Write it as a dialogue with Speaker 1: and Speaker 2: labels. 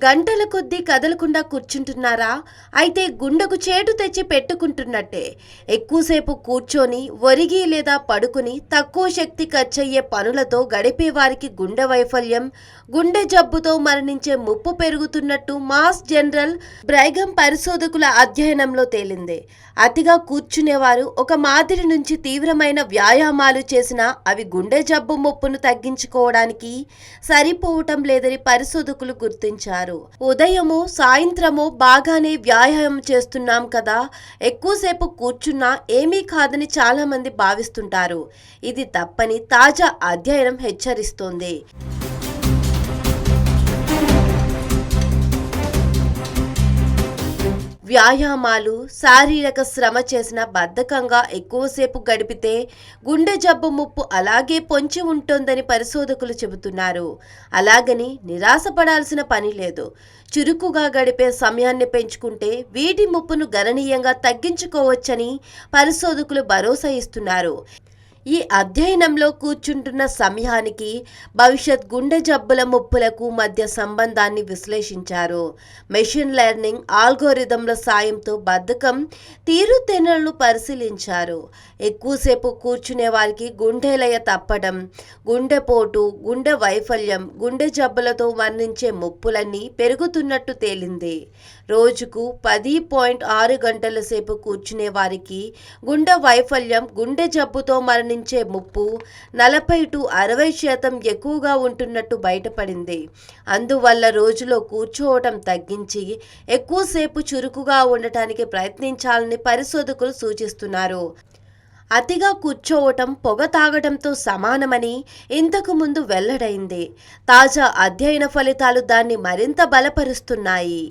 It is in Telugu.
Speaker 1: గంటల కొద్దీ కదలకుండా కూర్చుంటున్నారా? అయితే గుండెకు చేటు తెచ్చి పెట్టుకుంటున్నట్టే. ఎక్కువసేపు కూర్చొని, ఒరిగి లేదా పడుకుని తక్కువ శక్తి ఖర్చయ్యే పనులతో గడిపే వారికి గుండె వైఫల్యం, గుండె జబ్బుతో మరణించే ముప్పు పెరుగుతున్నట్టు మాస్ జనరల్ బ్రైఘం పరిశోధకుల అధ్యయనంలో తేలింది. అతిగా కూర్చునేవారు ఒక మాదిరి నుంచి తీవ్రమైన వ్యాయామాలు చేసినా అవి గుండె జబ్బు ముప్పును తగ్గించుకోవడానికి సరిపోవటం లేదని పరిశోధకులు గుర్తించారు. ఉదయమో సాయంత్రమో బాగానే వ్యాయామం చేస్తున్నాం కదా, ఎక్కువసేపు కూర్చున్నా ఏమీ కాదని చాలా మంది భావిస్తుంటారు. ఇది తప్పని తాజా అధ్యయనం హెచ్చరిస్తోంది. వ్యాయామాలు, శారీరక శ్రమ చేసిన బద్ధకంగా ఎక్కువసేపు గడిపితే గుండె జబ్బు ముప్పు అలాగే పొంచి ఉంటుందని పరిశోధకులు చెబుతున్నారు. అలాగని నిరాశపడాల్సిన పని లేదు. చురుకుగా గడిపే సమయాన్ని పెంచుకుంటే వీటి ముప్పును గణనీయంగా తగ్గించుకోవచ్చని పరిశోధకులు భరోసా ఇస్తున్నారు. ఈ అధ్యయనంలో కూర్చుంటున్న సమయానికి భవిష్యత్ గుండె జబ్బుల ముప్పులకు మధ్య సంబంధాన్ని విశ్లేషించారు. మెషిన్ లెర్నింగ్ ఆల్గోరిథంల సాయంతో బద్ధకం తీరుతెన్నులను పరిశీలించారు. ఎక్కువసేపు కూర్చునే వారికి గుండెలయ తప్పడం, గుండెపోటు, గుండె వైఫల్యం, గుండె జబ్బులతో మరణించే ముప్పులన్నీ పెరుగుతున్నట్టు తేలింది. రోజుకు 10.6 గంటల సేపు కూర్చునే వారికి గుండె వైఫల్యం, గుండె జబ్బుతో మరణించే ముప్పు 40-60% ఎక్కువగా ఉంటున్నట్టు బయటపడింది. అందువల్ల రోజులో కూర్చోవటం తగ్గించి ఎక్కువసేపు చురుకుగా ఉండటానికి ప్రయత్నించాలని పరిశోధకులు సూచిస్తున్నారు. అతిగా కూర్చోవటం పొగ తాగడంతో సమానమని ఇంతకు ముందు వెల్లడైంది. తాజా అధ్యయన ఫలితాలు దాన్ని మరింత బలపరుస్తున్నాయి.